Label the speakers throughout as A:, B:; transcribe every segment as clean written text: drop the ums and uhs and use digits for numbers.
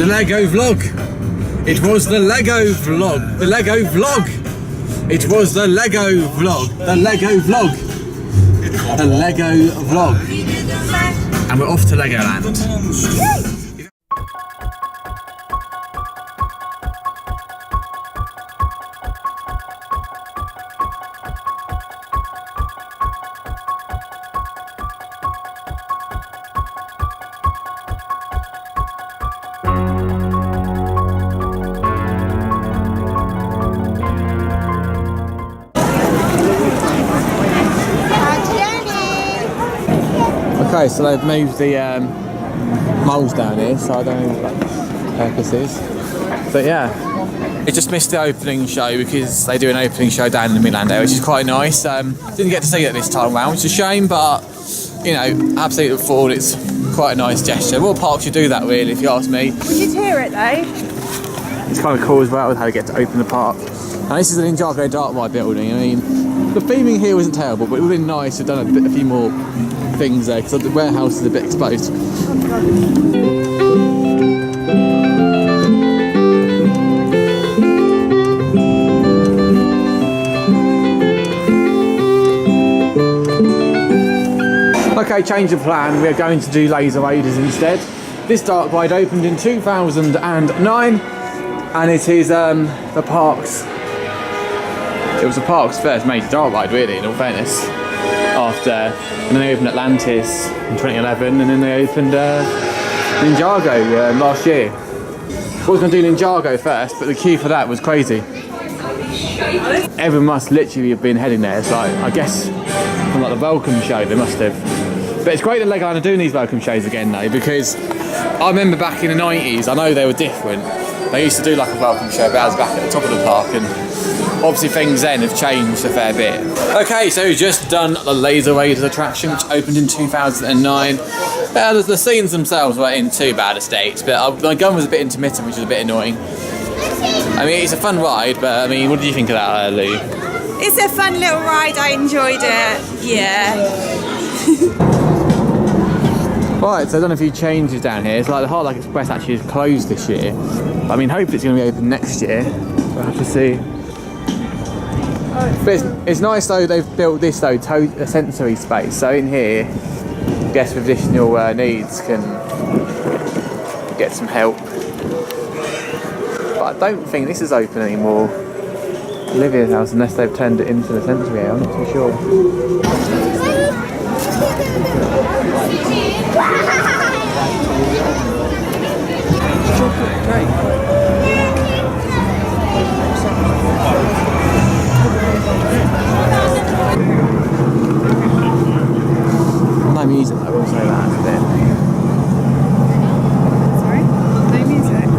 A: The Lego vlog. It was the Lego vlog. The Lego vlog. It was the Lego vlog. The Lego vlog. The Lego vlog. And we're off to Legoland. Okay, so they've moved the moles down here, so I don't know what the purpose is. But yeah, it just missed the opening show because they do an opening show down in the Midland area, which is quite nice. Didn't get to see it this time round, which is a shame, but you know, absolutely look forward. It's quite a nice gesture. More parks should do that, really, if you ask me.
B: We did hear it though.
A: It's kind of cool as well with how they get to open the park. And this is an Ninjago dark ride building. I mean, the theming here wasn't terrible, but it would have been nice to have done a few more things there because the warehouse is a bit exposed. Okay, change of plan. We're going to do Laser Raiders instead. This dark ride opened in 2009, and it is the park's. It was the park's first major dark ride, really, in all fairness. And then they opened Atlantis in 2011, and then they opened Ninjago last year. I was going to do Ninjago first, but the queue for that was crazy. Everyone must literally have been heading there. It's like, I guess, from like the welcome show, they must have. But it's great that Legoland are doing these welcome shows again, though, because I remember back in the 90s, I know they were different. They used to do like a welcome show, but I was back at the top of the park, and obviously things then have changed a fair bit. Okay, so we've just done the Laser Raiders attraction, which opened in 2009. The scenes themselves weren't in too bad a state, but my gun was a bit intermittent, which was a bit annoying. I mean, it's a fun ride, but I mean, what did you think of that, Lou?
B: It's a fun little ride, I enjoyed it, yeah.
A: Right, so I've done a few changes down here. It's like the Hard Rock Express actually is closed this year. I mean, hopefully it's going to be open next year. We'll have to see. But it's nice though, they've built this though, a sensory space. So in here, guests with additional needs can get some help. But I don't think this is open anymore. Olivia's house, unless they've turned it into the sensory area, I'm not too sure. No music, I will say that.
B: Sorry? No music?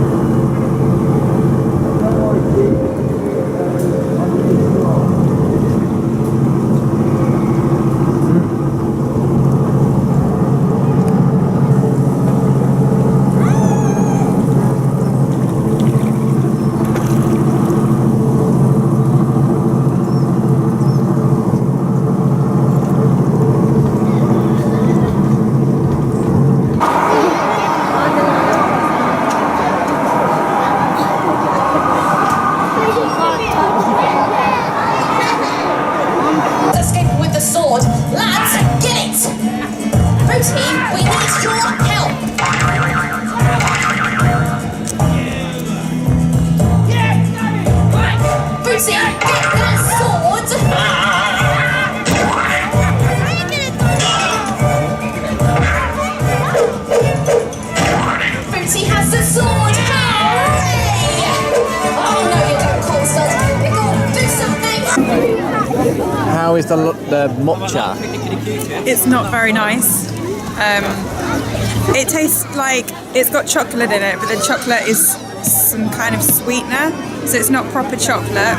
A: How is the mocha?
B: It's not very nice. It tastes like it's got chocolate in it, but the chocolate is some kind of sweetener, so it's not proper chocolate.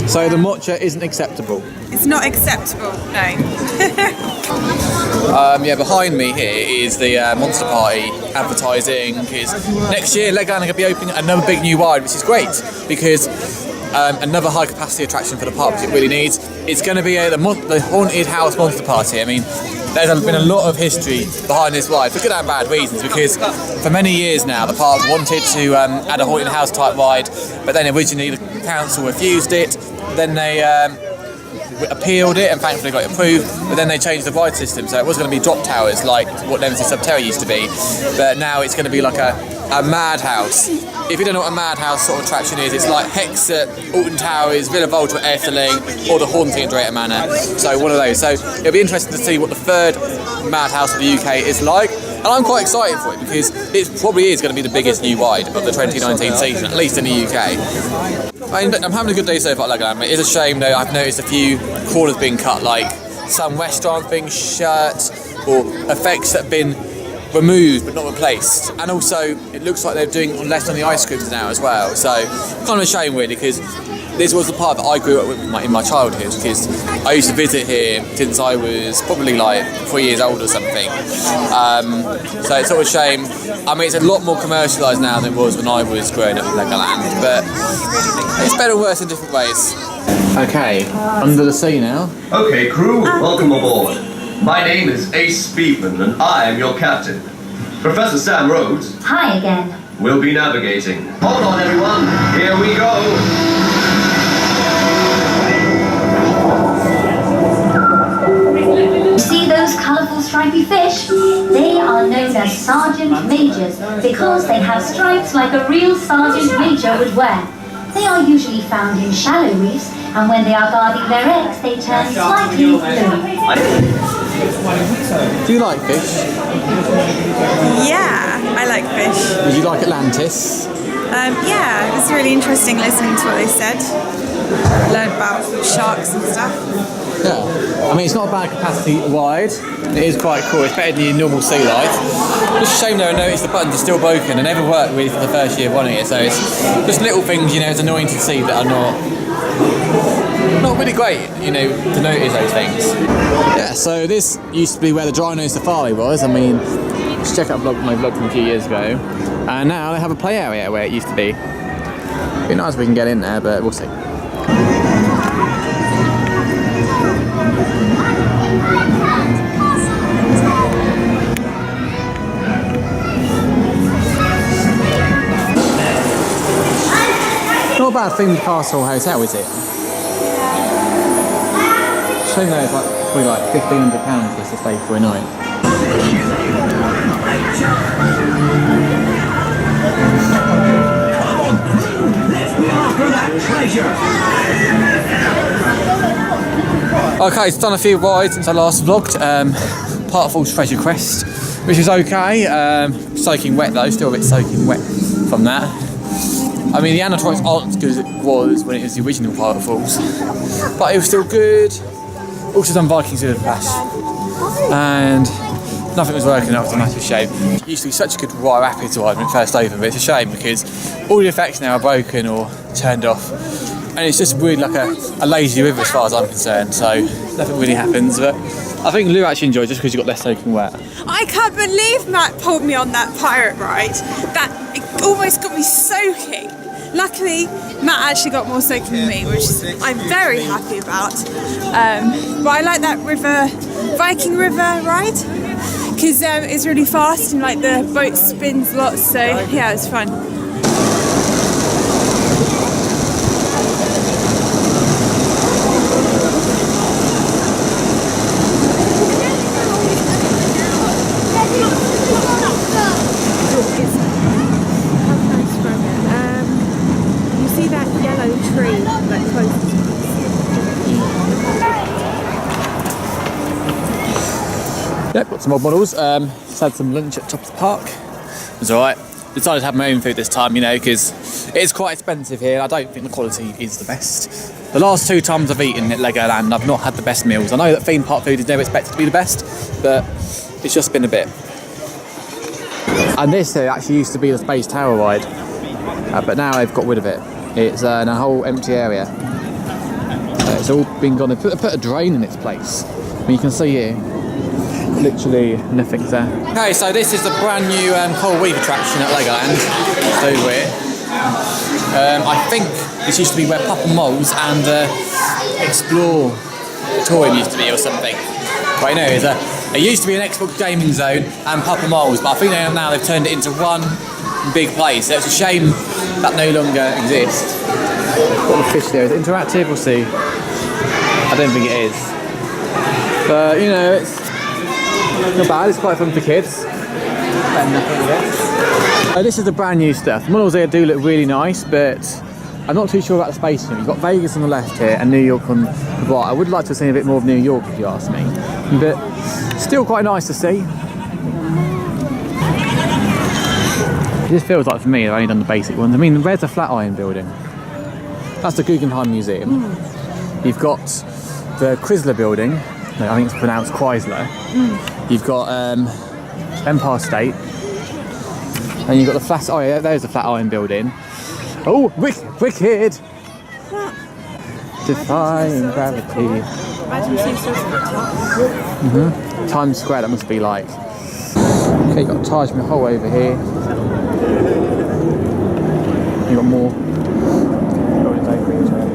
A: So the mocha isn't acceptable?
B: It's not acceptable, no.
A: Yeah, behind me here is the Monster Party advertising. Next year Legoland are going to be opening another big new ride, which is great because another high capacity attraction for the park, because it really needs. It's going to be the Haunted House Monster Party. I mean, there's been a lot of history behind this ride for good and bad reasons, because for many years now the park wanted to add a haunted house type ride, but then originally the council refused it. Then they appealed it and thankfully got it approved, but then they changed the ride system, so it was going to be drop towers like what Nemesis Subterra used to be, but now it's going to be like a madhouse. If you don't know what a madhouse sort of attraction is, it's like Hexet, Alton Towers, Villa Volta at Efteling, or the Haunting at Drayton Manor. So one of those. So it'll be interesting to see what the third madhouse of the UK is like. And I'm quite excited for it because it probably is going to be the biggest new ride of the 2019 season, at least in the UK. I'm having a good day so far at Legoland. It is a shame though, I've noticed a few corners being cut, like some restaurants being shut, or effects that have been removed but not replaced, and also it looks like they're doing less on the ice creams now as well, so kind of a shame really, because this was the part that I grew up with in my childhood, because I used to visit here since I was probably like 3 years old or something, so it's sort of a shame. I mean, it's a lot more commercialised now than it was when I was growing up in Legoland, but it's better and worse in different ways. Okay, under the sea now.
C: Okay crew, welcome aboard. My name is Ace Speedman and I am your captain. Professor Sam Rhodes.
D: Hi again.
C: Will be navigating. Hold on everyone, here we go.
D: See those colourful stripy fish? They are known as Sergeant Majors because they have stripes like a real Sergeant Major would wear. They are usually found in shallow reefs, and when they are guarding their eggs, they turn slightly blue.
A: Do you like fish?
B: Yeah, I like fish.
A: Did you like Atlantis?
B: Yeah, it was really interesting listening to what they said. Learned about sharks and stuff.
A: Yeah, I mean, it's not a bad capacity ride. It is quite cool. It's better than your normal sea life. Just a shame though, I noticed the buttons are still broken and never worked really for the first year of running it. So it's just little things, you know, it's annoying to see that are not really great, you know, to notice those things. Yeah, so this used to be where the Dry Nose Safari was. I mean, just check out my vlog from a few years ago. And now they have a play area where it used to be. It'd be nice if we can get in there, but we'll see. Not a bad themed castle hotel, is it? Shame though, it's like probably like £1,500 just to stay for a night. Okay, it's done a few rides since I last vlogged. Parkful's Treasure Quest, which is okay. Soaking wet though, still a bit soaking wet from that. I mean, the animatronics aren't as good as it was when it was the original Parkful's, but it was still good. Also done Vikings River Splash, and nothing was working out, it was a massive shame. It used to be such a good rapids ride when it first opened, but it's a shame because all the effects now are broken or turned off, and it's just really like a lazy river as far as I'm concerned, so nothing really happens. But I think Lou actually enjoyed it just because you got less soaking wet.
B: I can't believe Matt pulled me on that pirate ride. That it almost got me soaking. Luckily, Matt actually got more soaking than me, which I'm very happy about. But I like that Viking River ride, because it's really fast and like the boat spins lots. So yeah, it's fun.
A: Yep, got some odd models. Just had some lunch at top of the park. It was alright. Decided to have my own food this time, you know, because it's quite expensive here. I don't think the quality is the best. The last 2 times I've eaten at Legoland, I've not had the best meals. I know that theme park food is never expected to be the best, but it's just been a bit. And this here actually used to be the Space Tower ride, but now they've got rid of it. It's in a whole empty area. It's all been gone. They put a drain in its place. I mean, you can see here, literally nothing's there. Okay, so this is the brand new coral reef attraction at Legoland. So weird. I think this used to be where Papa Moles and Explore Toy used to be or something. But I know it used to be an Xbox gaming zone and Papa Moles, but I think now they've turned it into one big place. So it's a shame that no longer exists. What the fish there, is it interactive? We'll see. I don't think it is. But you know, it's not bad, it's quite fun for kids. This is the brand new stuff. The models here do look really nice, but I'm not too sure about the space in them. You've got Vegas on the left here and New York on the right. I would like to have seen a bit more of New York if you ask me, but still quite nice to see. It just feels like for me I've only done the basic ones. I mean, where's the Flatiron building? That's the Guggenheim Museum. You've got the Chrysler building. No, I think it's pronounced Chrysler. You've got Empire State. And you've got the oh yeah, there's the Flatiron building. Oh, wicked! Defying gravity. Times Square, that must be like. Okay, you've got Taj Mahal over here. You've got more buildings over here as well.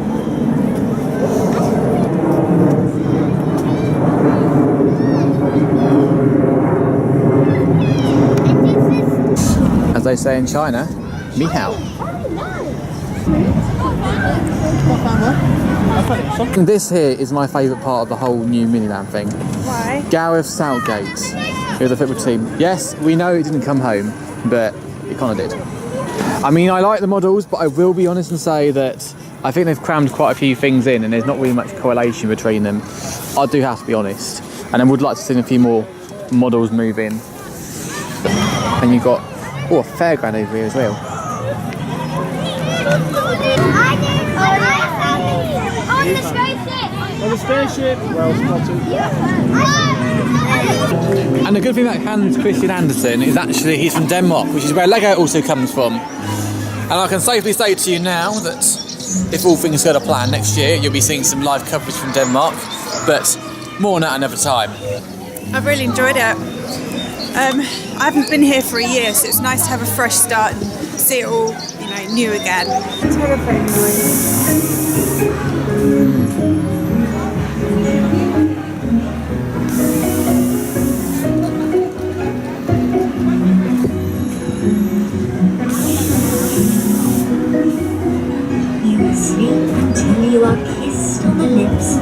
A: As they say in China, ni hao. And this here is my favourite part of the whole new Miniland thing.
B: Why?
A: Gareth Southgate, who the football team. Yes, we know it didn't come home, but it kind of did. I mean, I like the models, but I will be honest and say that I think they've crammed quite a few things in and there's not really much correlation between them. I do have to be honest. And I would like to see a few more models move in. And you've got, a fairground over here as well.
E: On the spaceship. Well spotted.
A: And the good thing about Hans Christian Andersen is actually he's from Denmark, which is where Lego also comes from. And I can safely say to you now that if all things go to plan next year, you'll be seeing some live coverage from Denmark, but more on that another time.
B: I've really enjoyed it. I haven't been here for a year, so it's nice to have a fresh start and see it all, new again. Telephone
F: You will sleep until you are kissed on the lips.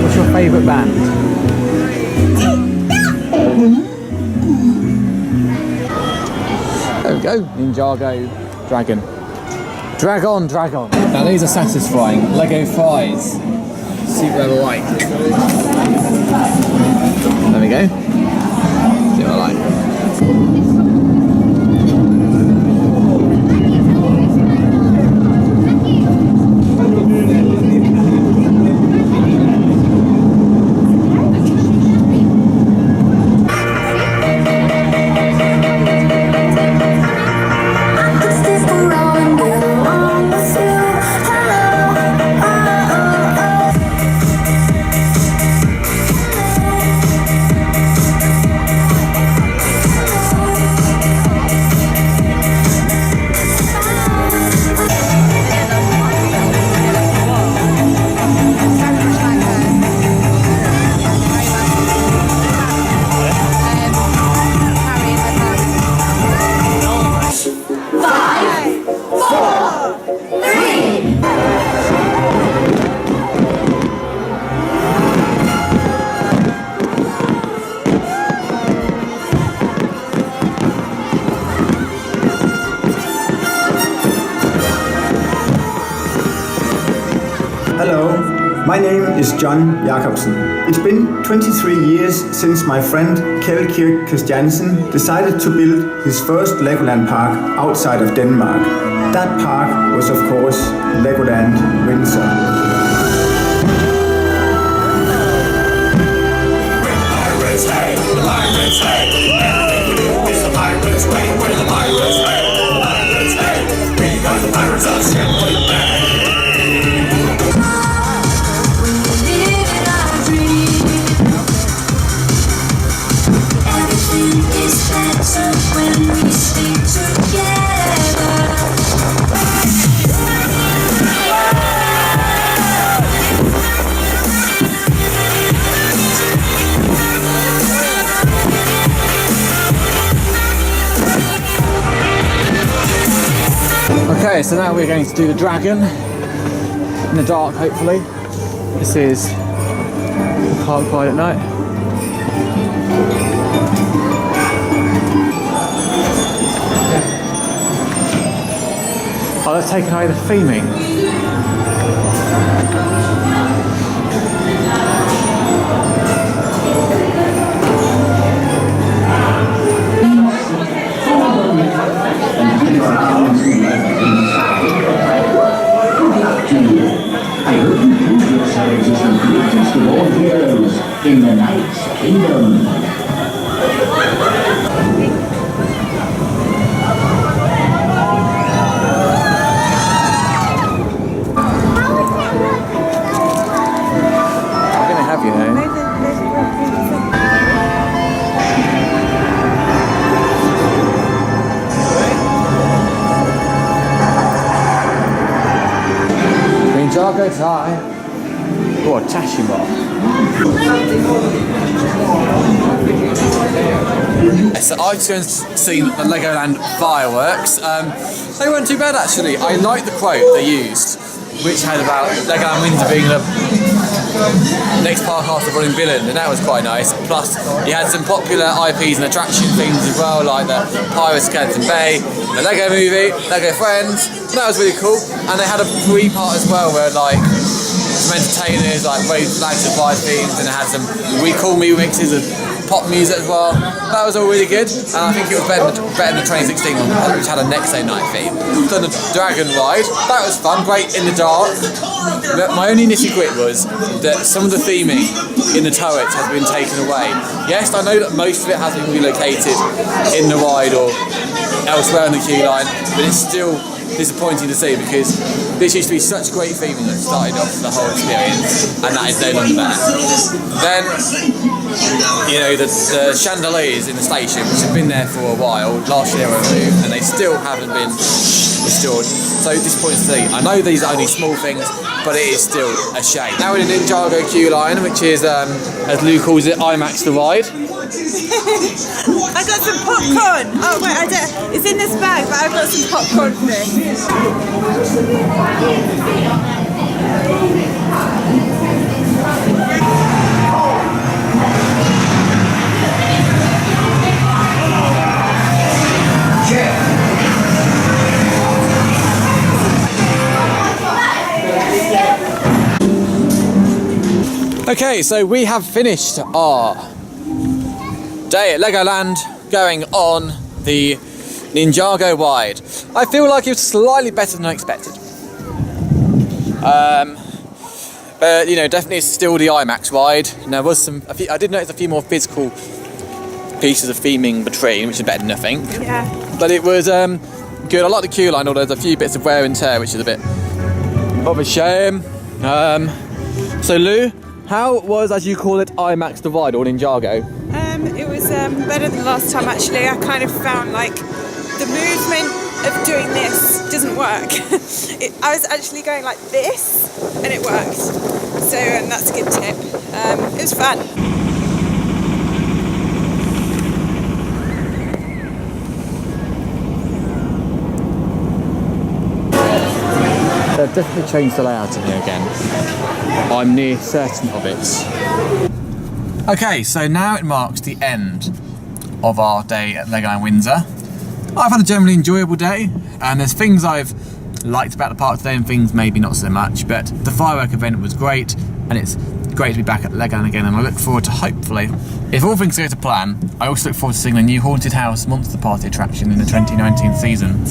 A: What's your favourite band? There we go, Ninjago Dragon. Dragon. Now these are satisfying. Lego fries. See what I like. There we go. See what I like.
G: Hello, my name is John Jacobsen. It's been 23 years since my friend Kjell Kirk Christiansen decided to build his first Legoland park outside of Denmark. That park was of course Legoland Windsor.
A: Okay, so now we're going to do the dragon in the dark, hopefully. This is the park ride at night. Oh, they've taken away the theming.
H: In the Night's Kingdom.
A: I'm going to have you there. Ninjago time. Oh, a Tashima. So I've just seen the Legoland Fireworks. They weren't too bad actually. I like the quote they used, which had about Legoland Windsor being the next park after Rolling Villain, and that was quite nice. Plus, you had some popular IPs and attraction things as well, like the Pirates of Skeleton Bay, the Lego Movie, Lego Friends. That was really cool. And they had a free part as well, where like some entertainers like raised flags of fire themes, and it had some We Call Me mixes of pop music as well. That was all really good, and I think it was better than the 2016 one, which had a next day night theme. So the Dragon Ride, that was fun, great in the dark. My only nitty grit was that some of the theming in the turrets has been taken away. Yes, I know that most of it has been relocated in the ride or elsewhere in the queue line, but it's still disappointing to see because this used to be such great theming that started off the whole experience, and that is no longer there. Then, you know, the chandeliers in the station, which have been there for a while, last year were removed, and they still haven't been restored. So disappointing to see. I know these are only small things, but it is still a shame. Now we're in the Ninjago queue line, which is, as Lou calls it, IMAX the ride.
B: I got some popcorn. Oh wait, I don't. It's in this bag, but I've got some popcorn for this.
A: Okay, so we have finished our day at Legoland, going on the Ninjago ride. I feel like it was slightly better than I expected. But you know, definitely still the IMAX ride. And there was I did notice a few more physical pieces of theming between, which is better than nothing.
B: Yeah.
A: But it was good. I like the queue line, although there's a few bits of wear and tear, which is a bit of a shame. So Lou, how was, as you call it, IMAX the ride or Ninjago?
B: It was better than last time actually. I kind of found like the movement of doing this doesn't work. I was actually going like this and it worked. So that's a good tip. It was fun.
A: They've definitely changed the layout in here again. I'm near certain of it. Okay, so now it marks the end of our day at Legoland Windsor. I've had a generally enjoyable day, and there's things I've liked about the park today and things maybe not so much, but the firework event was great, and it's great to be back at Legoland again, and I look forward to, hopefully, if all things go to plan, I also look forward to seeing the new Haunted House Monster Party attraction in the 2019 season.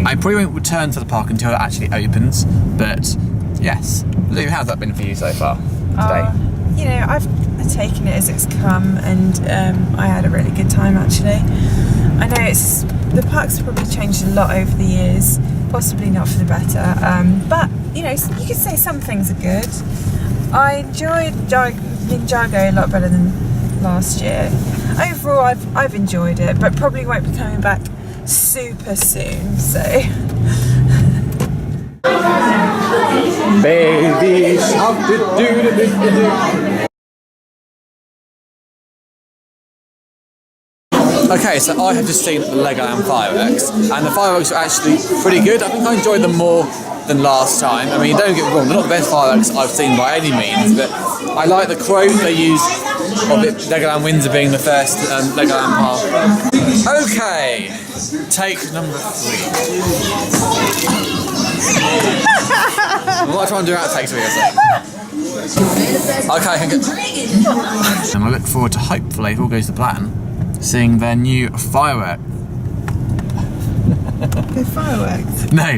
A: I probably won't return to the park until it actually opens, but yes. Lou, how's that been for you so far today?
B: You know, I've taken it as it's come, and I had a really good time actually. I know the parks have probably changed a lot over the years, possibly not for the better, but you know, you could say some things are good. I enjoyed Ninjago a lot better than last year. Overall, I've enjoyed it, but probably won't be coming back super soon, so.
A: Baby shark, do-do-do-do-do. Okay, so I have just seen the Legoland Fireworks, and the fireworks are actually pretty good. I think I enjoyed them more than last time. I mean, don't get me wrong, they're not the best fireworks I've seen by any means, but I like the quote they use of it, Legoland Windsor being the first Legoland park. Okay, take number 3. I'm not trying to do outtakes for you, okay, and I look forward to, hopefully, if all goes to plan, seeing their new firework.
B: The fireworks?
A: No.